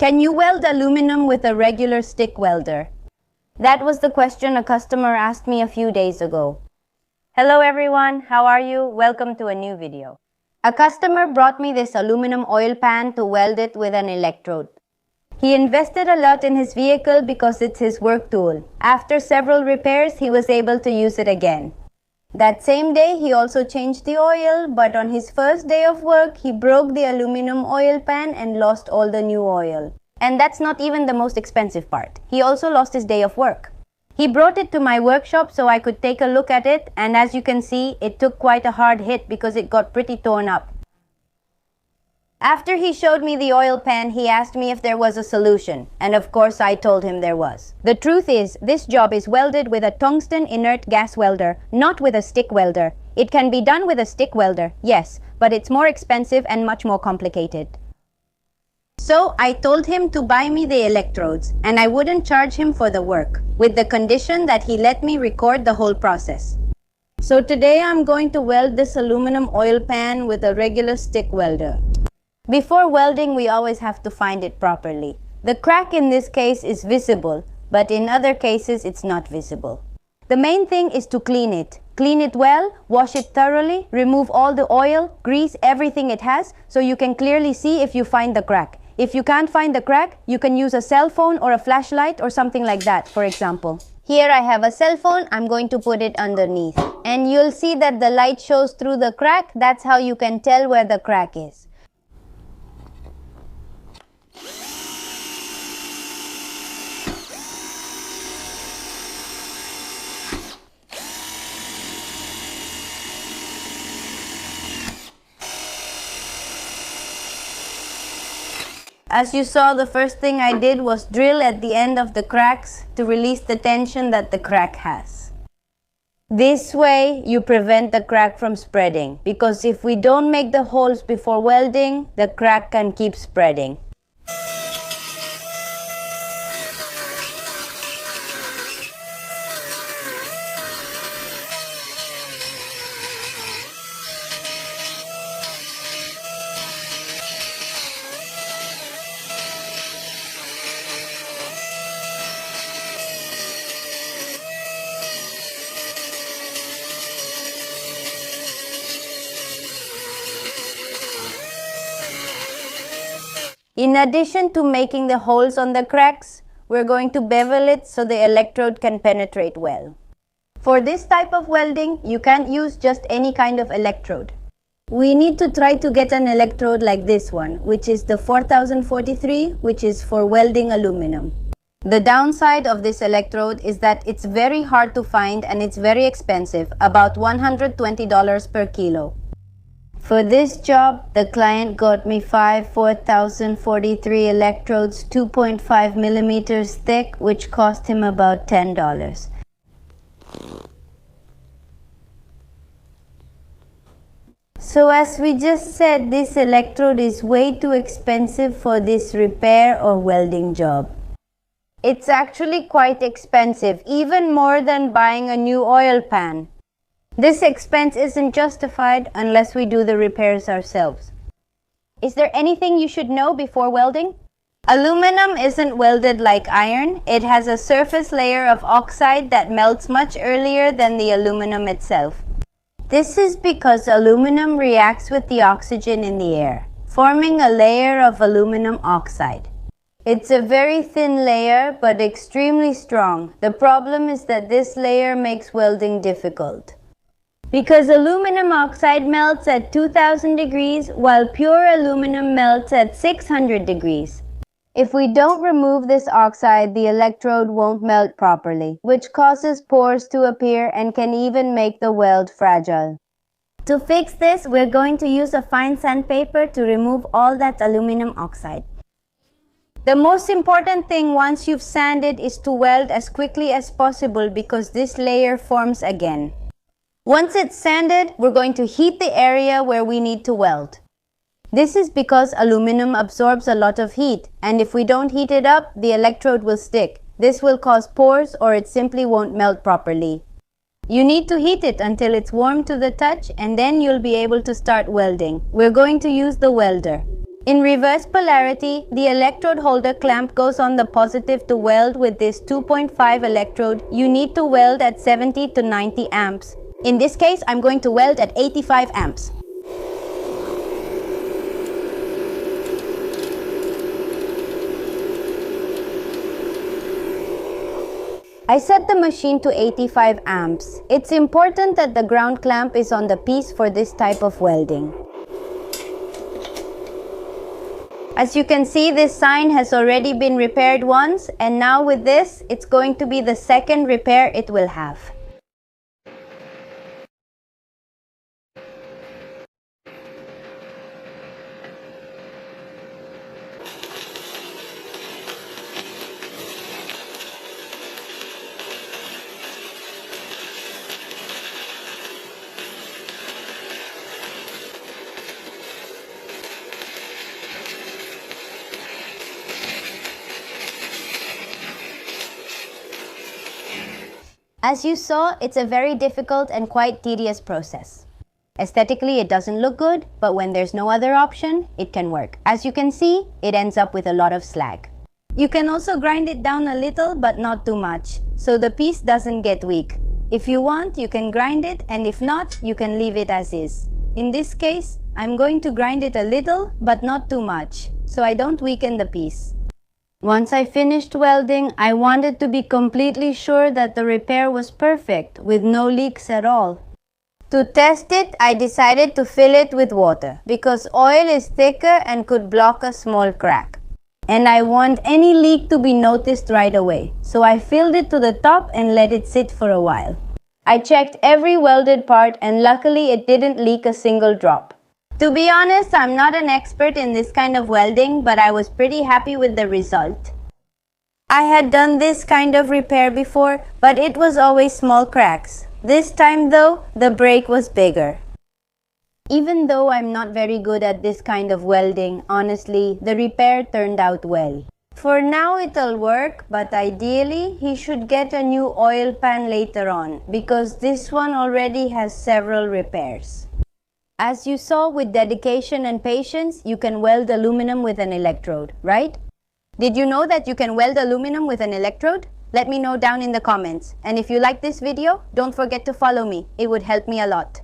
Can you weld aluminum with a regular stick welder? That was the question a customer asked me a few days ago. Hello everyone, how are you? Welcome to a new video. A customer brought me this aluminum oil pan to weld it with an electrode. He invested a lot in his vehicle because it's his work tool. After several repairs, he was able to use it again. That same day, he also changed the oil, but on his first day of work, he broke the aluminum oil pan and lost all the new oil. And that's not even the most expensive part. He also lost his day of work. He brought it to my workshop so I could take a look at it, and as you can see, it took quite a hard hit because it got pretty torn up. After he showed me the oil pan, he asked me if there was a solution, and of course I told him there was. The truth is, this job is welded with a tungsten inert gas welder, not with a stick welder. It can be done with a stick welder, yes, but it's more expensive and much more complicated. So I told him to buy me the electrodes, and I wouldn't charge him for the work, with the condition that he let me record the whole process. So today I'm going to weld this aluminum oil pan with a regular stick welder. Before welding, we always have to find it properly. The crack in this case is visible, but in other cases it's not visible. The main thing is to clean it. Clean it well, wash it thoroughly, remove all the oil, grease, everything it has, so you can clearly see if you find the crack. If you can't find the crack, you can use a cell phone or a flashlight or something like that, for example. Here I have a cell phone, I'm going to put it underneath. And you'll see that the light shows through the crack. That's how you can tell where the crack is. As you saw, the first thing I did was drill at the end of the cracks to release the tension that the crack has. This way, you prevent the crack from spreading, because if we don't make the holes before welding, the crack can keep spreading. In addition to making the holes on the cracks, we're going to bevel it so the electrode can penetrate well. For this type of welding, you can't use just any kind of electrode. We need to try to get an electrode like this one, which is the 4043, which is for welding aluminum. The downside of this electrode is that it's very hard to find and it's very expensive, about $120 per kilo. For this job, the client got me 5 4043 electrodes 2.5 millimeters thick, which cost him about $10. So as we just said, this electrode is way too expensive for this repair or welding job. It's actually quite expensive, even more than buying a new oil pan. This expense isn't justified unless we do the repairs ourselves. Is there anything you should know before welding? Aluminum isn't welded like iron. It has a surface layer of oxide that melts much earlier than the aluminum itself. This is because aluminum reacts with the oxygen in the air, forming a layer of aluminum oxide. It's a very thin layer, but extremely strong. The problem is that this layer makes welding difficult. Because aluminum oxide melts at 2000 degrees while pure aluminum melts at 600 degrees. If we don't remove this oxide, the electrode won't melt properly, which causes pores to appear and can even make the weld fragile. To fix this, we're going to use a fine sandpaper to remove all that aluminum oxide. The most important thing once you've sanded is to weld as quickly as possible because this layer forms again. Once it's sanded, we're going to heat the area where we need to weld. This is because aluminum absorbs a lot of heat, and if we don't heat it up, the electrode will stick. This will cause pores or it simply won't melt properly. You need to heat it until it's warm to the touch, and then you'll be able to start welding. We're going to use the welder. In reverse polarity, the electrode holder clamp goes on the positive. To weld with this 2.5 electrode, you need to weld at 70 to 90 amps. In this case, I'm going to weld at 85 amps. I set the machine to 85 amps. It's important that the ground clamp is on the piece for this type of welding. As you can see, this sign has already been repaired once, and now with this, it's going to be the second repair it will have. As you saw, it's a very difficult and quite tedious process. Aesthetically, it doesn't look good, but when there's no other option, it can work. As you can see, it ends up with a lot of slag. You can also grind it down a little, but not too much, so the piece doesn't get weak. If you want, you can grind it, and if not, you can leave it as is. In this case, I'm going to grind it a little, but not too much, so I don't weaken the piece. Once I finished welding, I wanted to be completely sure that the repair was perfect, with no leaks at all. To test it, I decided to fill it with water, because oil is thicker and could block a small crack. And I want any leak to be noticed right away, so I filled it to the top and let it sit for a while. I checked every welded part, and luckily it didn't leak a single drop. To be honest, I'm not an expert in this kind of welding, but I was pretty happy with the result. I had done this kind of repair before, but it was always small cracks. This time though, the break was bigger. Even though I'm not very good at this kind of welding, honestly, the repair turned out well. For now it'll work, but ideally he should get a new oil pan later on, because this one already has several repairs. As you saw, with dedication and patience, you can weld aluminum with an electrode, right? Did you know that you can weld aluminum with an electrode? Let me know down in the comments. And if you like this video, don't forget to follow me. It would help me a lot.